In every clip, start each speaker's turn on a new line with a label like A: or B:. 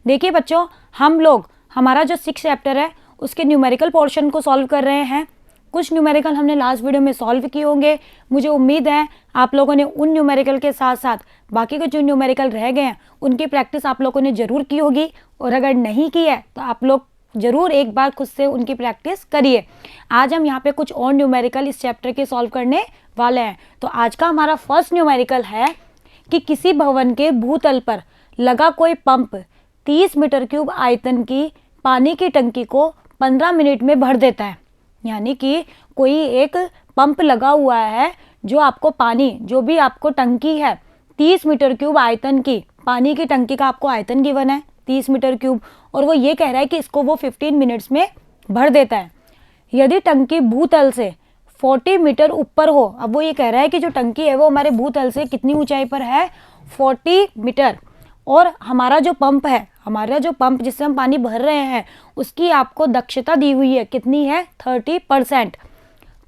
A: देखिए बच्चों, हम लोग हमारा जो 6 चैप्टर है उसके न्यूमेरिकल पोर्शन को सॉल्व कर रहे हैं। कुछ न्यूमेरिकल हमने लास्ट वीडियो में सॉल्व किए होंगे। मुझे उम्मीद है आप लोगों ने उन न्यूमेरिकल के साथ साथ बाकी के जो न्यूमेरिकल रह गए हैं उनकी प्रैक्टिस आप लोगों ने ज़रूर की होगी, और अगर नहीं की है तो आप लोग ज़रूर एक बार खुद से उनकी प्रैक्टिस करिए। आज हम यहाँ पे कुछ और न्यूमेरिकल इस चैप्टर के सॉल्व करने वाले हैं। तो आज का हमारा फर्स्ट न्यूमेरिकल है कि किसी भवन के भूतल पर लगा कोई पंप 30 मीटर क्यूब आयतन की पानी की टंकी को 15 मिनट में भर देता है। यानी कि कोई एक पंप लगा हुआ है जो आपको पानी, जो भी आपको टंकी है 30 मीटर क्यूब आयतन की, पानी की टंकी का आपको आयतन गिवन है 30 मीटर क्यूब, और वो ये कह रहा है कि इसको वो 15 मिनट्स में भर देता है। यदि टंकी भूतल से 40 मीटर ऊपर हो, अब वो ये कह रहा है कि जो टंकी है वो हमारे भूतल से कितनी ऊंचाई पर है, 40 मीटर, और हमारा जो पंप जिससे हम पानी भर रहे हैं उसकी आपको दक्षता दी हुई है, कितनी है, 30%।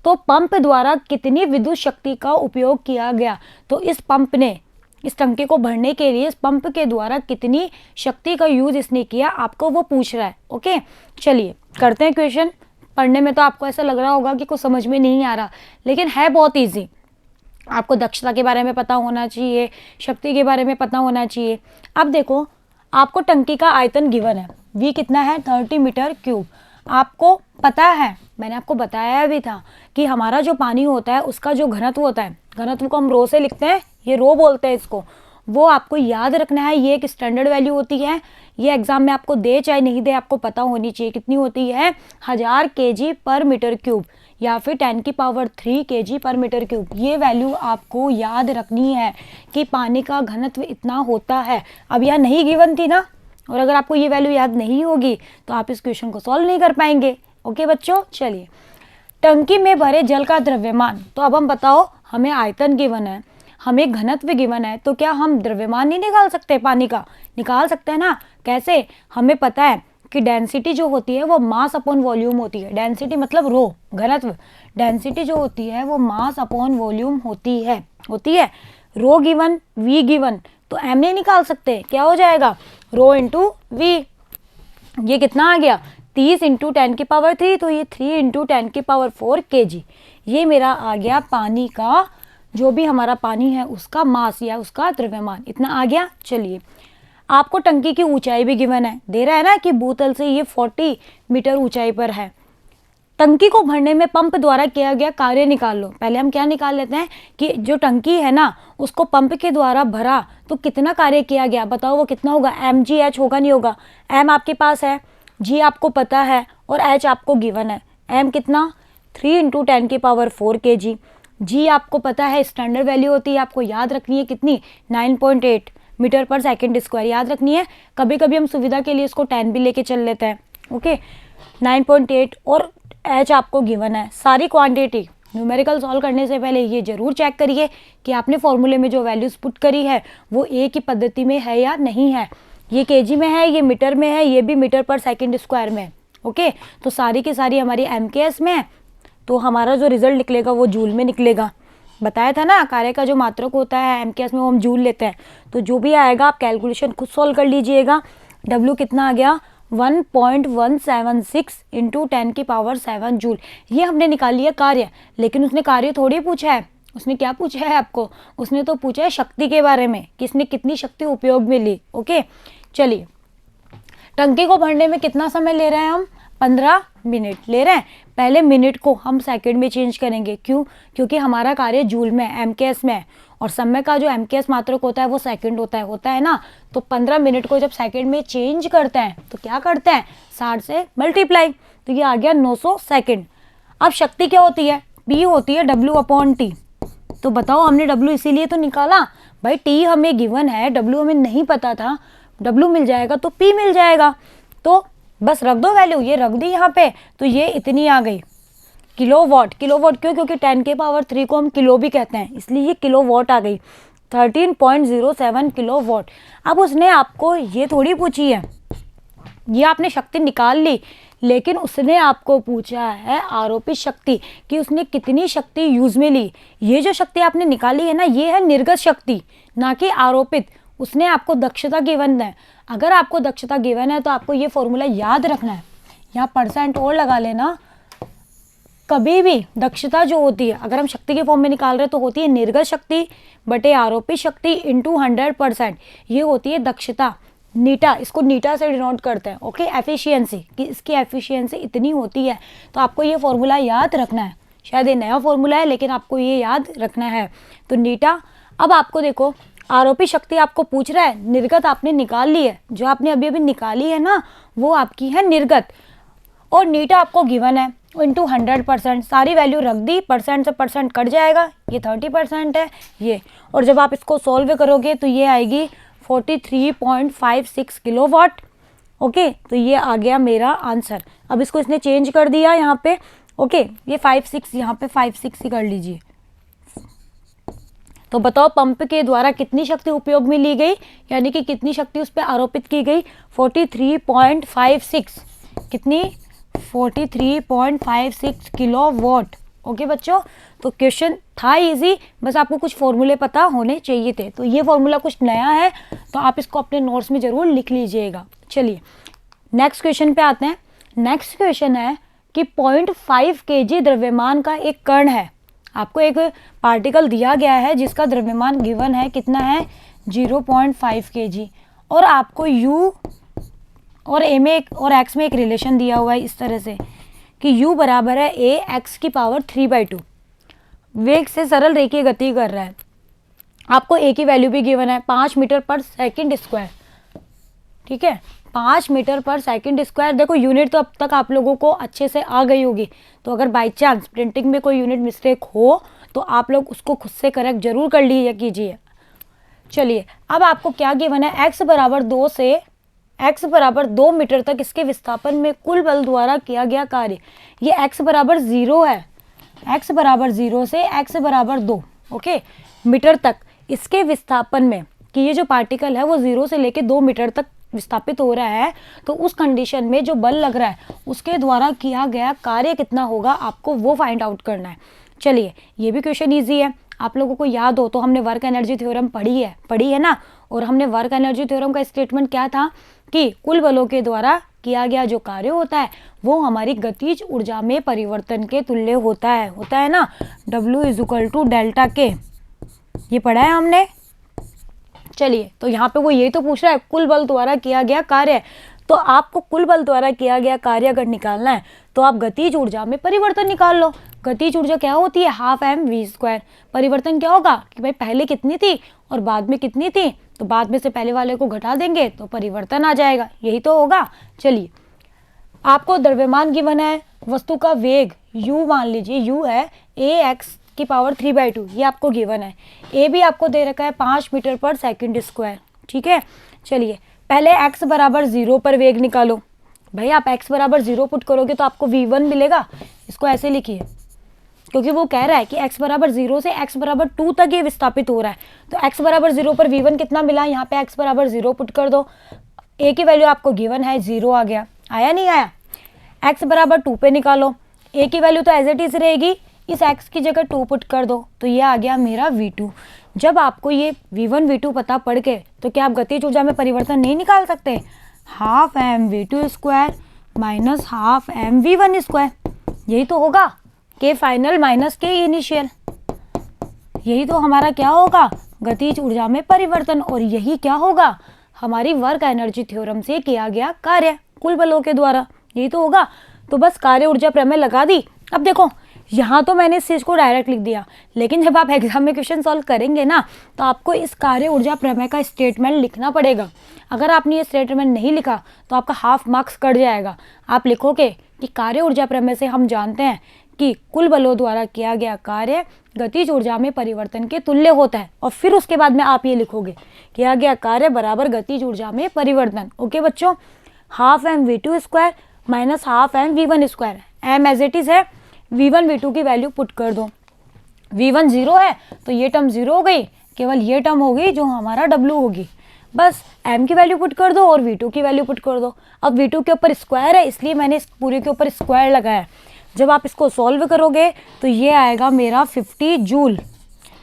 A: तो पंप द्वारा कितनी विद्युत शक्ति का उपयोग किया गया, तो इस पंप ने इस टंकी को भरने के लिए इस पंप के द्वारा कितनी शक्ति का यूज इसने किया, आपको वो पूछ रहा है। ओके, चलिए करते हैं क्वेश्चन। पढ़ने में तो आपको ऐसा लग रहा होगा कि कुछ समझ में नहीं आ रहा, लेकिन है बहुत इजी। आपको दक्षता के बारे में पता होना चाहिए, शक्ति के बारे में पता होना चाहिए। अब देखो, आपको टंकी का आयतन गिवन है, V कितना है, 30 मीटर क्यूब। आपको पता है, मैंने आपको बताया भी था कि हमारा जो पानी होता है उसका जो घनत्व होता है, घनत्व को हम रो से लिखते हैं, ये रो बोलते हैं इसको, वो आपको याद रखना है। ये एक स्टैंडर्ड वैल्यू होती है, ये एग्जाम में आपको दे चाहे नहीं दे आपको पता होनी चाहिए। कितनी होती है, 1000 kg पर मीटर क्यूब या फिर 10 की पावर 3 kg पर मीटर क्यूब। ये वैल्यू आपको याद रखनी है कि पानी का घनत्व इतना होता है। अब यह नहीं गिवन थी ना, और अगर आपको ये वैल्यू याद नहीं होगी तो आप इस क्वेश्चन को सॉल्व नहीं कर पाएंगे। ओके बच्चों, चलिए टंकी में भरे जल का द्रव्यमान, तो अब हम बताओ, हमें आयतन गिवन है, हमें घनत्व गिवन है, तो क्या हम द्रव्यमान नहीं निकाल सकते? पानी का निकाल सकते हैं ना। कैसे? हमें पता है कि डेंसिटी जो होती है वो मास अपॉन वॉल्यूम होती है। डेंसिटी मतलब रो, घनत्व। डेंसिटी जो होती है वो मास अपॉन वॉल्यूम होती है रो गिवन, वी गिवन, तो एम नहीं निकाल सकते। क्या हो जाएगा, रो इंटू वी। ये कितना आ गया, 30 इंटू 10 की पावर 3, तो ये 3 इंटू 10 की पावर 4 kg। ये मेरा आ गया पानी का, जो भी हमारा पानी है उसका मास या उसका द्रव्यमान, इतना आ गया। चलिए, आपको टंकी की ऊंचाई भी गिवन है, दे रहा है ना कि भूतल से ये 40 मीटर ऊंचाई पर है। टंकी को भरने में पंप द्वारा किया गया कार्य निकाल लो। पहले हम क्या निकाल लेते हैं कि जो टंकी है ना उसको पंप के द्वारा भरा तो कितना कार्य किया गया, बताओ वो कितना होगा। mgh होगा, नहीं होगा? m आपके पास है, g आपको पता है, और h आपको गिवन है। m कितना, 3 इंटू 10 की पावर 4 kg। g आपको पता है, स्टैंडर्ड वैल्यू होती है, आपको याद रखनी है, कितनी, 9.8 मीटर पर सेकंड स्क्वायर याद रखनी है। कभी कभी हम सुविधा के लिए इसको 10 भी लेके चल लेते हैं। ओके, 9.8, और h आपको गिवन है। सारी क्वांटिटी न्यूमेरिकल सॉल्व करने से पहले ये जरूर चेक करिए कि आपने फॉर्मूले में जो वैल्यूज पुट करी है वो एक ही पद्धति में है या नहीं है। ये केजी में है, ये मीटर में है, ये भी मीटर पर सेकंड स्क्वायर में है। ओके, तो सारी की सारी हमारी MKS में है, तो हमारा जो रिजल्ट निकलेगा वो जूल में निकलेगा। बताया था ना, कार्य का जो मात्रक होता है MKS में वो हम जूल लेते हैं। तो जो भी आएगा आप कैलकुलेशन खुद सॉल्व कर लीजिएगा। W कितना आ गया, 1.176 इंटू 10 की पावर 7 जूल। ये हमने निकाल लिया कार्य, लेकिन उसने कार्य थोड़ी पूछा है। उसने क्या पूछा है आपको, उसने तो पूछा है शक्ति के बारे में कि इसने कितनी शक्ति उपयोग में ली। ओके, चलिए, टंकी को भरने में कितना समय ले रहे हैं हम, 15 मिनट ले रहे हैं। पहले मिनट को हम सेकंड में चेंज करेंगे, क्यों, क्योंकि हमारा कार्य जूल में, MKS में है, और समय का जो MKS मात्रक होता है वो सेकंड होता है ना। तो 15 मिनट को जब सेकंड में चेंज करते हैं तो क्या करते हैं, 60 से मल्टीप्लाई, तो ये आ गया 900 सेकंड। अब शक्ति क्या होती है, P होती है W/T। तो बताओ, हमने W इसीलिए तो निकाला भाई, T हमें गिवन है, W हमें नहीं पता था, W मिल जाएगा तो P मिल जाएगा, तो बस रख दो वैल्यू, ये रख दी यहाँ पे, तो ये इतनी आ गई किलोवाट। किलोवाट क्यों, क्योंकि 10 के पावर 3 को हम किलो भी कहते हैं, इसलिए ये किलोवाट आ गई, 13.07 किलोवाट। अब उसने आपको ये थोड़ी पूछी है, ये आपने शक्ति निकाल ली, लेकिन उसने आपको पूछा है आरोपित शक्ति, कि उसने कितनी शक्ति यूज में ली। ये जो शक्ति आपने निकाली है ना, ये है निर्गत शक्ति, ना कि आरोपित। उसने आपको दक्षता गिवन है। अगर आपको दक्षता गिवन है तो आपको ये फॉर्मूला याद रखना है, यहाँ परसेंट और लगा लेना। कभी भी दक्षता जो होती है, अगर हम शक्ति के फॉर्म में निकाल रहे हैं तो होती है निर्गत शक्ति बटे आरोपित शक्ति इंटू 100%, ये होती है दक्षता। नीटा, इसको नीटा से डिनोट करते हैं, ओके, एफिशिएंसी, कि इसकी एफिशिएंसी इतनी होती है। तो आपको ये फॉर्मूला याद रखना है। शायद ये नया फॉर्मूला है लेकिन आपको ये याद रखना है। तो नीटा, अब आपको देखो आरोपित शक्ति आपको पूछ रहा है, निर्गत आपने निकाल ली है, जो आपने अभी अभी निकाली है ना वो आपकी है निर्गत, और नीटा आपको गिवन है इंटू 100%, सारी वैल्यू रख दी, परसेंट से परसेंट कट जाएगा, ये 30% है ये, और जब आप इसको सॉल्व करोगे तो ये आएगी 43.56 किलोवाट। ओके, तो ये आ गया मेरा आंसर। अब इसको इसने चेंज कर दिया यहाँ पे, ओके, ये 56 यहाँ पे 56 ही कर लीजिए। तो बताओ पंप के द्वारा कितनी शक्ति उपयोग में ली गई, यानी कि कितनी शक्ति उस पर आरोपित की गई, 43.56, कितनी, 43.56 किलोवाट। ओके बच्चों, तो क्वेश्चन था इजी, बस आपको कुछ फॉर्मूले पता होने चाहिए थे। तो ये फॉर्मूला कुछ नया है तो आप इसको अपने नोट्स में ज़रूर लिख लीजिएगा। चलिए नेक्स्ट क्वेश्चन पे आते हैं। नेक्स्ट क्वेश्चन है कि 0.5 kg द्रव्यमान का एक कण है। आपको एक पार्टिकल दिया गया है जिसका द्रव्यमान गिवन है, कितना है, 0.5 kg, और आपको u और a में और x में एक रिलेशन दिया हुआ है इस तरह से कि u बराबर है a x की पावर 3/2। वेग से सरल रेखीय गति कर रहा है। आपको a की वैल्यू भी गिवन है 5 मीटर पर सेकंड स्क्वायर, ठीक है, 5 मीटर पर सेकंड स्क्वायर। देखो यूनिट तो अब तक आप लोगों को अच्छे से आ गई होगी, तो अगर बाई चांस प्रिंटिंग में कोई यूनिट मिस्टेक हो तो आप लोग उसको खुद से करेक्ट जरूर कर लीजिए कीजिए। चलिए अब आपको क्या गिवन है, x बराबर 2 से x बराबर 2 मीटर तक इसके विस्थापन में कुल बल द्वारा किया गया कार्य। ये x बराबर 0 है, x बराबर 0 से x बराबर 2, ओके, मीटर तक इसके विस्थापन में, कि ये जो पार्टिकल है वो 0 से लेके 2 मीटर तक विस्थापित हो रहा है, तो उस कंडीशन में जो बल लग रहा है उसके द्वारा किया गया कार्य कितना होगा, आपको वो फाइंड आउट करना है। चलिए ये भी क्वेश्चन ईजी है, आप लोगों को याद हो तो हमने वर्क एनर्जी थ्योरम पढ़ी है ना, और हमने वर्क एनर्जी थ्योरम का स्टेटमेंट क्या था कि कुल बलों के द्वारा किया गया जो कार्य होता है वो हमारी गतिज ऊर्जा में परिवर्तन के तुल्य होता है ना, W = डेल्टा के, ये पढ़ा है हमने। चलिए तो यहाँ पे वो यही तो पूछ रहा है कुल बल द्वारा किया गया कार्य, तो आपको कुल बल द्वारा किया गया कार्य अगर निकालना है तो आप गतिज ऊर्जा में परिवर्तन निकाल लो। गतिज ऊर्जा क्या होती है, 12 mv²। परिवर्तन क्या होगा कि भाई पहले कितनी थी और बाद में कितनी थी, तो बाद में से पहले वाले को घटा देंगे तो परिवर्तन आ जाएगा, यही तो होगा। चलिए आपको द्रव्यमान गिवन है, वस्तु का वेग u मान लीजिए u है ax की पावर 3/2, ये आपको गिवन है। a भी आपको दे रखा है 5 मीटर पर सेकंड स्क्वायर, ठीक है। चलिए पहले x बराबर 0 पर वेग निकालो। भाई आप x बराबर 0 पुट करोगे तो आपको v1 मिलेगा, इसको ऐसे लिखिए, क्योंकि वो कह रहा है कि x बराबर 0 से x बराबर 2 तक ये विस्थापित हो रहा है, तो x बराबर 0 पर v1 कितना मिला, यहाँ पे x बराबर 0 पुट कर दो। a की वैल्यू आपको गिवन है 0 आ गया, आया नहीं आया। x बराबर 2 पे निकालो, a की वैल्यू तो एज इट इज रहेगी, इस x की जगह 2 पुट कर दो, तो ये आ गया मेरा v2। जब आपको ये v1 v2 पता पड़ के तो क्या आप गतिज ऊर्जा में परिवर्तन नहीं निकाल सकते, 12 mv2² माइनस 12 mv1², यही तो होगा, के फाइनल माइनस के इनिशियल, यही तो हमारा क्या होगा, गतिज ऊर्जा में परिवर्तन, और यही क्या होगा, हमारी वर्क एनर्जी थ्योरम से किया गया कार्य कुल बलों के द्वारा, यही तो होगा। तो बस कार्य ऊर्जा प्रमेय लगा दी। अब देखो यहाँ तो मैंने इस चीज़ को डायरेक्ट लिख दिया, लेकिन जब आप एग्जाम में क्वेश्चन सॉल्व करेंगे ना तो आपको इस कार्य ऊर्जा प्रमेय का स्टेटमेंट लिखना पड़ेगा। अगर आपने ये स्टेटमेंट नहीं लिखा तो आपका हाफ मार्क्स कट जाएगा। आप लिखोगे कि कार्य ऊर्जा प्रमेय से हम जानते हैं कि कुल बलों द्वारा किया गया कार्य गतिज ऊर्जा में परिवर्तन के तुल्य होता है, और फिर उसके बाद में आप ये लिखोगे किया गया कार्य बराबर गतिज ऊर्जा में परिवर्तन। ओके बच्चों, 12 mv2² minus 12 mv1², m as it is है, v1 v2 की वैल्यू पुट कर दो। v1 0 है तो ये टर्म 0 हो गई, केवल ये टर्म होगी जो हमारा w होगी। बस m की वैल्यू पुट कर दो और v2 की वैल्यू पुट कर दो। अब v2 के ऊपर स्क्वायर है इसलिए मैंने इस पूरे के ऊपर स्क्वायर लगाया। जब आप इसको सॉल्व करोगे तो ये आएगा मेरा 50 जूल।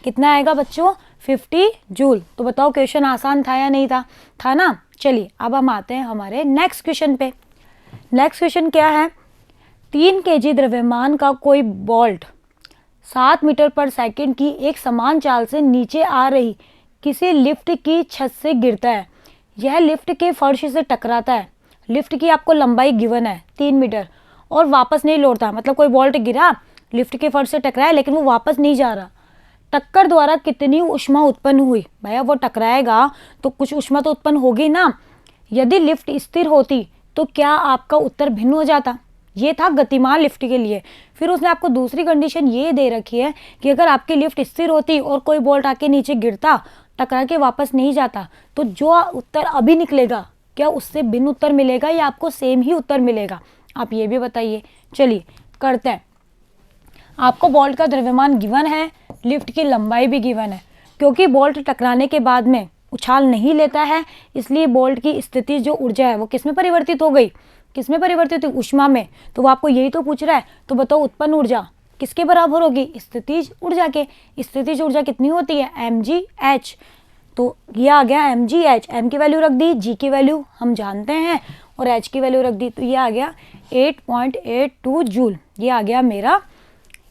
A: कितना आएगा बच्चों, 50 जूल। तो बताओ क्वेश्चन आसान था या नहीं था? था ना। चलिए अब हम आते हैं हमारे नेक्स्ट क्वेश्चन पे। नेक्स्ट क्वेश्चन क्या है? 3 kg द्रव्यमान का कोई बोल्ट 7 मीटर पर सेकंड की एक समान चाल से नीचे आ रही किसी लिफ्ट की छत से गिरता है। यह लिफ्ट के फर्श से टकराता है। लिफ्ट की आपको लंबाई गिवन है 3 मीटर और वापस नहीं लौटता। मतलब कोई बोल्ट गिरा, लिफ्ट के फर्श से टकराया, लेकिन वो वापस नहीं जा रहा। टक्कर द्वारा कितनी ऊष्मा उत्पन्न हुई? भैया वो टकराएगा तो कुछ ऊष्मा तो उत्पन्न होगी ना। यदि लिफ्ट स्थिर होती तो क्या आपका उत्तर भिन्न हो जाता? ये था गतिमान लिफ्ट के लिए। फिर उसने आपको दूसरी कंडीशन ये दे रखी है कि अगर आपकी लिफ्ट स्थिर होती और कोई बोल्ट आके नीचे गिरता, टकरा के वापस नहीं जाता, तो जो उत्तर अभी निकलेगा क्या उससे भिन्न उत्तर मिलेगा या आपको सेम ही उत्तर मिलेगा? आप ये भी बताइए। चलिए करते हैं। आपको बोल्ट का द्रव्यमान गिवन है, लिफ्ट की लंबाई भी गिवन है। क्योंकि बोल्ट टकराने के बाद में उछाल नहीं लेता है, इसलिए बोल्ट की स्थिति जो ऊर्जा है वो किस में परिवर्तित हो गई? किस में परिवर्तित हुई? ऊष्मा में। तो वो आपको यही तो पूछ रहा है। तो बताओ उत्पन्न ऊर्जा किसके बराबर होगी? स्थितिज ऊर्जा के। स्थितिज ऊर्जा कितनी होती है? mgh। तो ये आ गया mgh। m की वैल्यू रख दी, g की वैल्यू हम जानते हैं और h की वैल्यू रख दी, तो ये आ गया 8.82 जूल। ये आ गया मेरा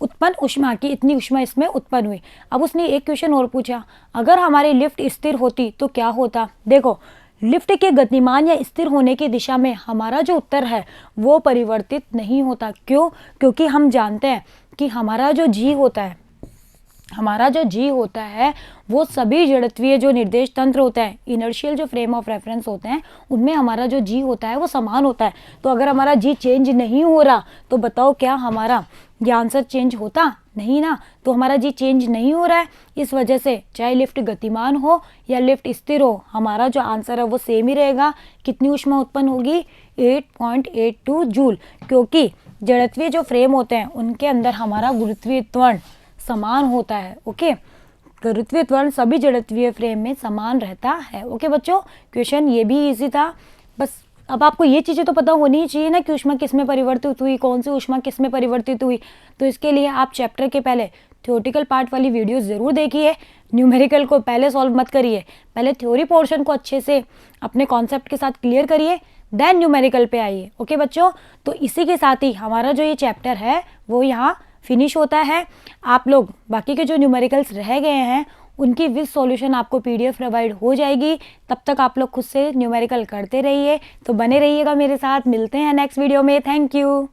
A: उत्पन्न ऊष्मा की, इतनी ऊष्मा इसमें उत्पन्न हुई। अब उसने एक क्वेश्चन और पूछा, अगर हमारी लिफ्ट स्थिर होती तो क्या होता? देखो लिफ्ट के गतिमान या स्थिर होने की दिशा में हमारा जो उत्तर है वो परिवर्तित नहीं होता। क्यों? क्योंकि हम जानते हैं कि हमारा जो जी होता है वो सभी जड़त्वीय जो निर्देश तंत्र होता है, इनर्शियल जो फ्रेम ऑफ रेफरेंस होते हैं, उनमें हमारा जो जी होता है वो समान होता है। तो अगर हमारा जी चेंज नहीं हो रहा तो बताओ क्या हमारा ये आंसर चेंज होता? नहीं ना। तो हमारा जी चेंज नहीं हो रहा है, इस वजह से चाहे लिफ्ट गतिमान हो या लिफ्ट स्थिर हो, हमारा जो आंसर है वो सेम ही रहेगा। कितनी ऊष्मा उत्पन्न होगी? 8.82 जूल। क्योंकि जड़त्वीय जो फ्रेम होते हैं उनके अंदर हमारा गुरुत्वीय त्वरण समान होता है। ओके, गुरुत्वीय त्वरण सभी जड़त्वीय फ्रेम में समान रहता है। ओके बच्चों, क्वेश्चन ये भी इजी था। बस अब आपको ये चीज़ें तो पता होनी ही चाहिए ना कि ऊष्मा किस में परिवर्तित हुई, कौन सी ऊष्मा किस में परिवर्तित हुई। तो इसके लिए आप चैप्टर के पहले थ्योरेटिकल पार्ट वाली वीडियो ज़रूर देखिए। न्यूमेरिकल को पहले सॉल्व मत करिए, पहले थ्योरी पोर्शन को अच्छे से अपने कॉन्सेप्ट के साथ क्लियर करिए, देन न्यूमेरिकल पे आइए। ओके बच्चों, तो इसी के साथ ही हमारा जो ये चैप्टर है वो यहाँ फिनिश होता है। आप लोग बाकी के जो न्यूमेरिकल्स रह गए हैं उनकी विद सॉल्यूशन आपको पीडीएफ प्रोवाइड हो जाएगी। तब तक आप लोग खुद से न्यूमेरिकल करते रहिए। तो बने रहिएगा मेरे साथ, मिलते हैं नेक्स्ट वीडियो में। Thank you.